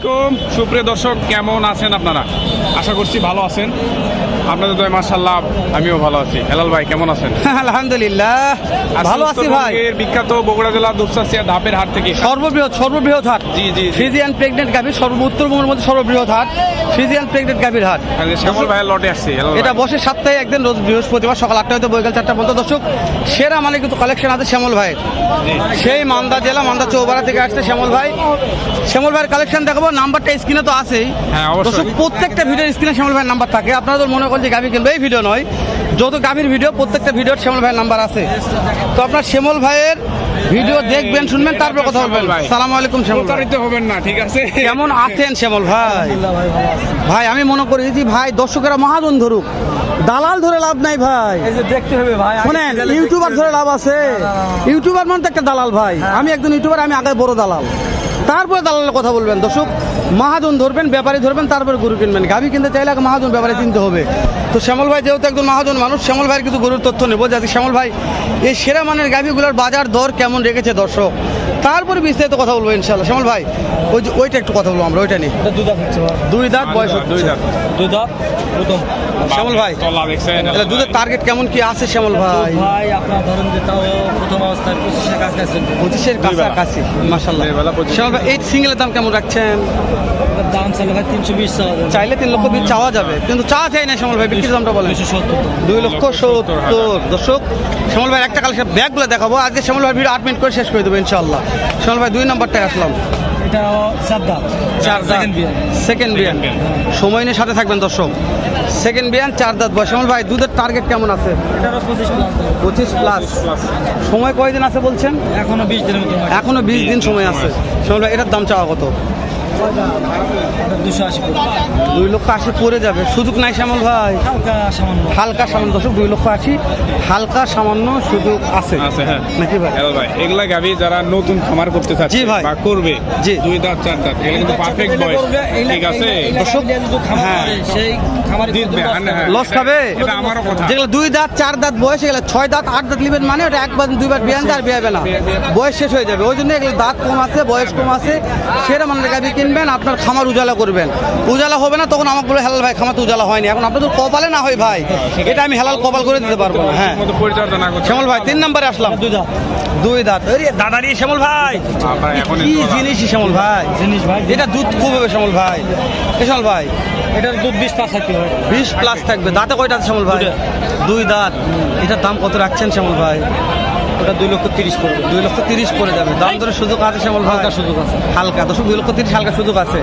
আলাইকুম সুপ্রিয় দর্শক, কেমন আছেন আপনারা? আশা করছি ভালো আছেন। আপনাদের দয় মাশাআল্লাহ আমিও ভালো আছি। হেলাল ভাই কেমন আছেন? আলহামদুলিল্লাহ ভালো আছি ভাই। বিখ্যাত বগুড়া জেলা দুপচাচিয়া ধাপের হাট থেকে সর্ববৃহৎ হাট। জি জি ফ্রিজিয়ান প্রেগনেন্ট গাভীর উত্তরবঙ্গের মধ্যে সর্ববৃহৎ হাট ফ্রিজিয়ান প্রেগনেন্ট গাভীর হাট। শ্যামল ভাইয়ের লটে আসছে। এটা বসে সপ্তাহে একদিন, রোজ বৃহস্পতিবার সকাল 8টা হতে বৈকাল 4টা পর্যন্ত। দর্শক সেরা মানে কিন্তু কালেকশন আছে শ্যামল ভাইয়ের। সেই মান্দা জেলা মান্দা চৌবাড়া থেকে আসছে শ্যামল ভাই। শ্যামল ভাইয়ের কালেকশন দেখাবো। নাম্বারটা স্ক্রিনে তো আছেই। দর্শক প্রত্যেকটা ভিডিওর স্ক্রিনে শ্যামল ভাইয়ের নাম্বার থাকে। আপনারা তো মনে করেন যে গাভী কিনবে, এই ভিডিও নয়, যত গাভীর ভিডিও প্রত্যেকটা ভিডিওর শ্যামল ভাইয়ের নাম্বার আছে। তো আপনার শ্যামল ভাইয়ের ভিডিও দেখবেন, শুনবেন, তারপর কথা বলবেন। আসসালামু আলাইকুম শ্যামল ভাই। হবেন না, ঠিক আছে? কেমন আছেন শ্যামল ভাই? ভাই আমি মনে করি যে ভাই দর্শকেরা মহাজন ধরুক, দালাল ধরে লাভ নাই ভাই। দেখতে হবে ভাই, শুনেন, ইউটিউবার ধরে লাভ আছে? ইউটিউবার মানে তো একটা দালাল ভাই। আমি একজন ইউটিউবার, আমি আগে বড় দালাল, তারপরে দালালের কথা বলবেন। দর্শক মহাজন ধরবেন, ব্যাপারী ধরবেন, তারপরে গরু কিনবেন। গাভী কিনতে চাইলে আগে মহাজন ব্যাপারে চিনতে হবে। তো শ্যামল ভাই যেহেতু একজন মহাজন মানুষ, শ্যামল ভাইয়ের কিছু গরুর তথ্য নেবো, যাতে শ্যামল ভাই এই সেরা মানের গাভীগুলোর বাজার দর কেমন রেখেছে দর্শক, তারপরে বিস্তারিত কথা বলবো ইনশাল্লাহ। শ্যামল ভাই ওইটা একটু কথা বলবো আমরা, ওইটা নিয়ে। দুই দাঁত বয়স, দুই দাঁত প্রথম। শ্যামল ভাই এটা দুধের টার্গেট কেমন কি আছে শ্যামল ভাই? ভাই আপনার ধরেন যে তাও প্রথম অবস্থায় 25-এর কাছাকাছি। 25-এর কাছাকাছি মাশাআল্লাহ। শ্যামল ভাই এই সিঙ্গেলের দাম কেমন রাখছেন? দাম চাইলে ভাই 320 চাওয়া যাবে। চাইলে 3,20,000 চাওয়া যাবে, কিন্তু চাওয়া চাই না শ্যামল ভাই। বিক্রির দামটা বলেন। 2,70,000। দর্শক শ্যামল ভাই একটা কালেকশন ব্যাগগুলো দেখাবো আজকে। শ্যামল ভাই ভিডিও 8 মিনিট করে শেষ করে দেবো ইনশাআল্লাহ। শ্যামল ভাই 2 নম্বরটায় আসলাম। এটা 4 দাঁত। সেকেন্ড বিয়ান। সময় নিয়ে সাথে থাকবেন দর্শক। সেকেন্ড বিয়ান 4 দাঁত বয়স। শ্যামল ভাই দুধের টার্গেট কেমন আছে? এটারও 25 প্লাস। সময় কয়দিন আছে বলছেন? এখনো 20 দিনের মতো। এখনো 20 দিন সময় আছে। শ্যামল ভাই এটার দাম চাওয়া কত? 280। 2,80,000 পড়ে যাবে, সুযোগ নাই শ্যামল ভাই? হালকা সামান্য দর্শক, 2,80,000 হালকা সামান্য সুযোগ আছে নাকি ভাই? ভাই এগুলা গাভী যারা নতুন খামার করতে চাচ্ছে বা করবে, জি 2 দাঁত 4 দাঁত, এগুলো কিন্তু পারফেক্ট বয়স, ঠিক আছে? দর্শক হ্যাঁ সেই খামারে লস খাবে। এটা আমারও কথা। যেগুলো 2 দাঁত 4 দাঁত বয়স, এগুলো 6 দাঁত 8 দাঁত নেবেন মানে ওটা একবার 2বার বিয়ান আর বিয়াবে না, বয়স শেষ হয়ে যাবে। ওই জন্য এগুলো দাঁত কম আছে, বয়স কম আছে, সেটা মানে গাভী কিনবেন, আপনার খামার উজালা করবেন। উজালা হবে না তখন আমাকে বলে হেলাল ভাই খামার তো উজালা হয়নি। এখন আপনাদের কপালে না হয় ভাই, এটা আমি হেলাল কপাল করে দিতে পারবো না। হ্যাঁ পরিচর্যা না করতে। শ্যামল ভাই 3 নম্বরে আসলাম। 2 দাঁত। আরে দাদারি শ্যামল ভাই কি জিনিস শ্যামল ভাই, জিনিস ভাই। এটা দুধ খুব হবে শ্যামল ভাই। শ্যামল ভাই এটার দুধ 20 প্লাস থাকতে হবে। 20 প্লাস থাকবে। দাঁতে কয়টা আছে শ্যামল ভাই? 2 দাঁত। এটার দাম কত রাখছেন শ্যামল ভাই? ওটা 2,30,000 পড়বে। 2,30,000 পড়ে যাবে। দাম ধরে সুযোগ আছে শ্যামল ভাই? হালকা সুযোগ আছে। হালকা দর্শক 2,30,000 হালকা সুযোগ আছে।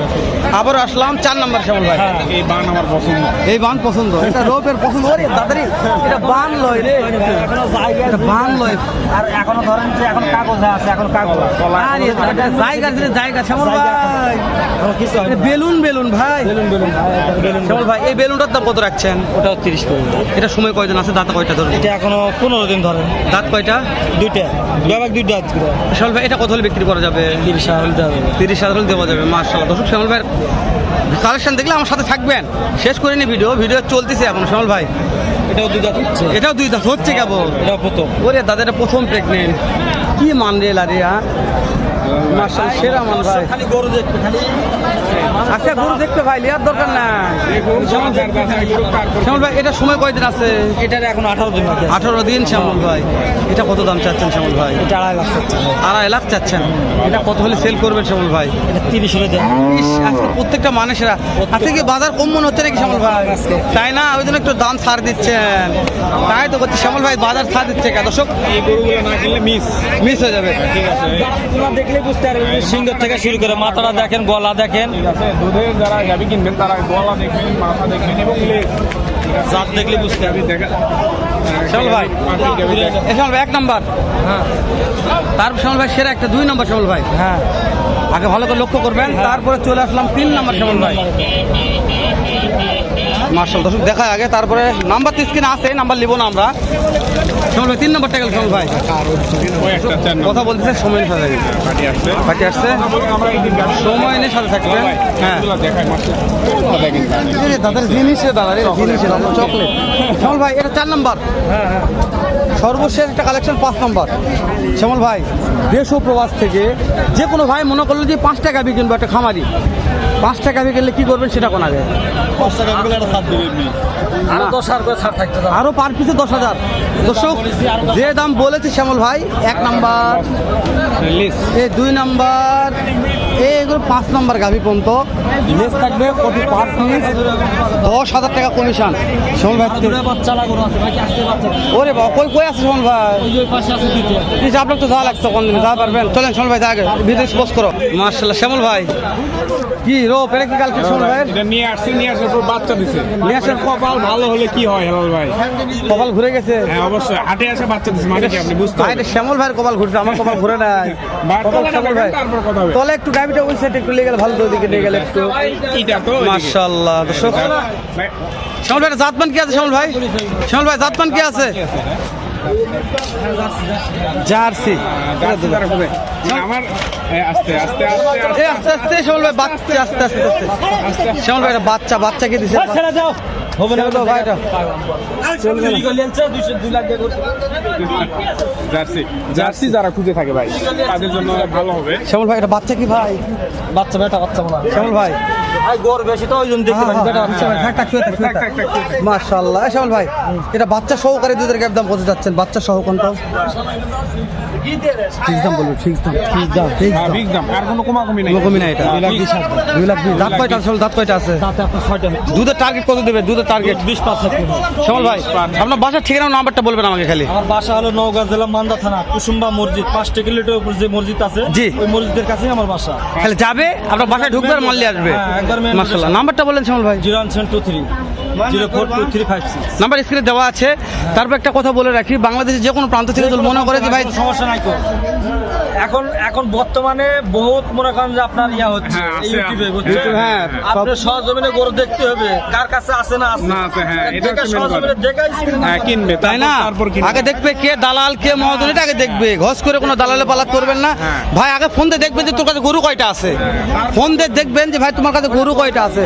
আবার আসলাম 4 নম্বর শ্যামল ভাই। এই বান আমার পছন্দ। এই বান পছন্দ, এটা রোপের পছন্দ। ওরে দাদারি এটা বান লয় রে, এখনো জায়গা, এটা বান লয়। আর এখনো ধরেন যে এখন কাগজ আছে, এখন কাগজ আরে এটা জায়গা শ্যামল ভাই, কিছু হয় না। বেলুন ভাই, বেলুন শ্যামল ভাই এই বেলুনটার দাম কত রাখছেন? ওটা 30 পড়বে। এটা সময় কয়দিন আছে? দাঁতে কয়টা ধরুন? এটা এখনো 15 দিন ধরেন। দাঁত কয়টা? 2টা। ব্যাগ 2 দাঁত করে। শ্যামল ভাই এটা কত হলে বিক্রি করা যাবে? 30,000 30,000 হলে দেওয়া যাবে মাশাআল্লাহ। দর্শক শ্যামল ভাইয়ের কালেকশন দেখলে আমার সাথে থাকবেন, শেষ করে নি ভিডিও চলতেছে এখন। শ্যামল ভাই এটাও 2 দাঁত হচ্ছে। এটাও 2 দাঁত হচ্ছে কেবল? এটাও প্রথম। ওরে দাদা এটা প্রথম প্রেগনেন্ট। কি মান রে লারে, হ্যাঁ মাশাআল্লাহ সেরা মান ভাই। খালি গরু দেখতে, খালি আচ্ছা গরু দেখতে ভাই লিয়ার দরকার নাই। শ্যামল ভাই এটা সময় কয়দিন আছে? এটার এখন 18 দিন বাকি আছে। 18 দিন। শ্যামল ভাই এটা কত দাম চাচ্ছেন শ্যামল ভাই? এটা 2.5 লাখ হচ্ছে। 2.5 লাখ চাচ্ছেন। এটা কত হলে সেল করবেন শ্যামল ভাই? এটা 30 হলে দেন। আজকে প্রত্যেকটা মানুষেরা আজকে কি বাজার কম মনে হচ্ছে নাকি শ্যামল ভাই? তাই না? ওই জন্য একটু দাম ছাড় দিচ্ছেন। তাই তো করছি শ্যামল ভাই, বাজার ছাড় দিচ্ছে কে? দর্শক এই গরুগুলো না কিনলে মিস হয়ে যাবে। ঠিক আছে, তোমরা দেখলে বুঝতে পারবে। সিংহ থেকে শুরু করে মাথাটা দেখেন, গলা দেখেন। ঠিক আছে। দুধের যারা গাভী কিনবেন তারা গলা দেখবেন, মাথা দেখবেন এবং জাত দেখলে বুঝতে পারবে। শ্যামল ভাই শ্যামল ভাই 1 নম্বর। হ্যাঁ তারপর শ্যামল ভাই সেরা একটা 2 নম্বর শ্যামল ভাই। হ্যাঁ আগে ভালো করে লক্ষ্য করবেন। তারপরে চলে আসলাম 3 নম্বর শ্যামল ভাই। মার্শাল দর্শক দেখায় আগে, তারপরে নাম্বার তো স্ক্রিনে আছে, নাম্বার নিব না আমরা। শ্যামল ভাই 3 নম্বরটা গেল শ্যামল ভাই। কথা বলতেছে সময় নিয়ে সাথে পার্টি আসছে, সময় নিয়ে সাথে থাকবেন। হ্যাঁ দাদার জিনিস চকলেট। শ্যামল ভাই এটা 4 নম্বর। সর্বশেষ একটা কালেকশন 5 নম্বর। শ্যামল ভাই দেশ ও প্রবাস থেকে যে কোনো ভাই মনে করলো যে 5 টাকা গাভী কিনবো, একটা খামারি 5টা গাভি কিনলে কি করবেন সেটা কোন আগে? 5 টাকা করে একটা ছাড় দিবে এমনি আর 10,000 করে ছাড় থাকতে দাও আরো পার পিসে 10,000। দর্শক যে দাম বলেছে শ্যামল ভাই, 1 নাম্বার, এই 2 নাম্বার, এগুলো 5 নাম্বার গাভি পর্যন্ত লেস থাকবে প্রতি পার পিস 10,000 টাকা কমিশন। শ্যামল ভাই দুটো বাচ্চা লাগানো আছে ভাই, কি আসতে বাচ্চা ওরে বাবা, কই কই আছে শ্যামল ভাই? ওই যে পাশে আছে দুটো প্লিজ আপনার তো যা লাগছে কোন দিন যা পারবেন চলেন শ্যামল ভাই আগে ভিডিও পোস্ট করো। মাশাআল্লাহ শ্যামল ভাই কি রো পেরে কি কালকে শ্যামল ভাই এটা নিয়ে আসছি, নিয়ে আসার পর বাচ্চা দিছে। নিয়ে আসার কপাল ভালো হলে কি হয় হেলাল ভাই? কপাল ঘুরে গেছে। হ্যাঁ অবশ্যই, হাটে আসে বাচ্চা দিছে মানে কি আপনি বুঝতে ভাই এটা শ্যামল ভাইয়ের কপাল ঘুরছে, আমার কপাল ঘুরে নাই। কপাল শ্যামল ভাই তারপর কথা হবে। তলে একটু গাবিটা ওই সাইডে একটু লেগে গেলে ভালো, তো ওদিকে নিয়ে গেলে একটু। এটা তো মাশাআল্লাহ দর্শক শ্যামল ভাই জাতমান কি আছে? শ্যামল ভাই, শ্যামল ভাই জাতমান কি আছে? জার্সি। আমার আস্তে আস্তে এই আস্তে আস্তে শ্যামল ভাই বাচ্চা, আস্তে আস্তে আস্তে শ্যামল ভাই এটা বাচ্চা, বাচ্চাকে দিছে। ছেড়ে যাও হবে না তো ভাই এটা চুরি করে নিয়েছে 2 লাখ টাকা জার্সি, জার্সি যারা খুঁজে থাকে ভাই তাদের জন্য ভালো হবে। শ্যামল ভাই এটা বাচ্চা কি ভাই? বাচ্চা বেটা বাচ্চা বলা শ্যামল ভাই ভাই গর বেশি তো ওইজন দেখতে পারেন বেটা বাচ্চা মাশাআল্লাহ। শ্যামল ভাই এটা বাচ্চা সহকারে দুধের একদম বসে যাচ্ছেন, বাচ্চা সহ কোনটা? ঠিক দাম বলুন, ঠিক দাম, ঠিক দাম, ঠিক দাম। বিগ দাম, আর কোনো কমাকমি নাই। কমই না এটা 2 লাখ 20। দাঁত কয়টা শ্যামল, দাঁত কয়টা আছে? তাতে আপনার 6টা দুধের টার্গেট কত দেবে? দুধের টার্গেট 20% শ্যামল ভাই আপনার বাসার ঠিকানা নাম্বারটা বলবেন আমাকে খালি। আমার বাসা হলো নওগাঁ জেলা মান্দা থানা কুসুম্বা মসজিদ 5 কিলোমিটার উপর যে মসজিদ আছে জি। ওই মসজিদের কাছেই আমার বাসা। খালি যাবে আপনার বাসায় ঢুকবে আর মাল্লি আসবে। হ্যাঁ, একবার main মাশাআল্লাহ। নাম্বারটা বলেন শ্যামল ভাই। 01723 042356 নাম্বার স্ক্রিনে দেওয়া আছে। তারপর একটা কথা বলে রাখি, বাংলাদেশের যে কোনো প্রান্ত থেকে যদি মনে করে যে ভাই সমস্যা নাই তো এখন এখন বর্তমানে বহুত মনে করেন যে আপনার ইয়া হচ্ছে হ্যাঁ, আছে, ইউটিউবে আছে। বুঝছেন? হ্যাঁ, আপনার সহজমিনে গরু দেখতে হবে কার কাছে আছে না আছে না আছে, হ্যাঁ, এটা দেখে হচ্ছে main সহজমিনে কথা। দেখাই screen হ্যাঁ কিনবে, তাই না? তারপর কিনবে। আগে দেখবে কে দালাল কে মহাজন, এটা আগে দেখবে। ঘস করে কোনো দালালে পালাত করবেন না হ্যাঁ। ভাই। আগে ফোন দিয়ে দেখবেন যে তোর কাছে গরু কয়টা আছে। ফোন দিয়ে দেখবেন যে ভাই তোমার কাছে গরু কয়টা আছে।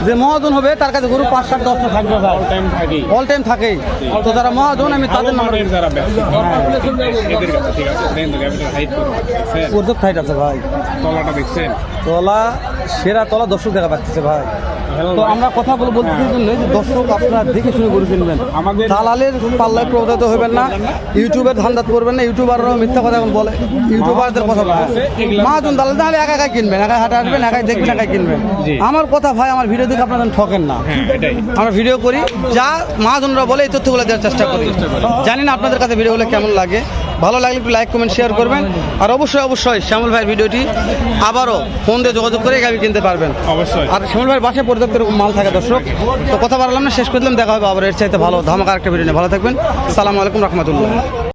যে মহাজন হবে তার কাছে গরু 5, 7, 10টা থাকবে ভাই, All time থাকেই। অল টাইম থাকেই। তো যারা মহাজন আমি ভালো তাদের নাম্বার মানের যারা ব্যবসা করে, এদের কাছে ঠিক আছে। দেন তো ক্যাপিটাল হাইট দেখছেন, ওদের ফাইট আছে ভাই। তলাটা দেখছেন। তলা সেরা তলা দর্শক দেখা পাচ্ছে ভাই। তো আমরা কথা বলতেছি জন্য যে দর্শক আপনারা দেখে শুনে গরু কিনবেন, আমাদের- দালালের পাল্লায় প্রভাবিত হবেন না, ইউটিউবের ধান্দাত করবেন না। ইউটিউবাররাও মিথ্যা কথা এখন বলে, ইউটিউবারদের কথা বলে। মহাজন দালাল তাহলে একা একা কিনবেন, একা হাটে আসবেন, একাই দেখবেন, একাই কিনবেন। জি। আমার কথা ভাই, আমার ভিডিও দেখে আপনারা যেন ঠকেন না। হ্যাঁ এটাই। আমরা ভিডিও করি যা মহাজনরা বলে এই তথ্যগুলো দেওয়ার চেষ্টা করি। জানি না আপনাদের কাছে ভিডিওগুলো কেমন লাগে। ভালো লাগলে একটু লাইক কমেন্ট শেয়ার করবেন। আর অবশ্যই শ্যামল ভাইয়ের ভিডিওটি আবারও ফোন দিয়ে যোগাযোগ করে গাড়ি কিনতে পারবেন। অবশ্যই। আর শ্যামল ভাইয়ের বাসায় পর্যাপ্ত এরকম মাল থাকে দর্শক। তো কথা বাড়লাম না, শেষ করে দিলাম। দেখা হবে আবার এর চাইতে ভালো ধামাকা একটা ভিডিও নিয়ে। ভালো থাকবেন। আসসালামু আলাইকুম রহমতুল্লাহ।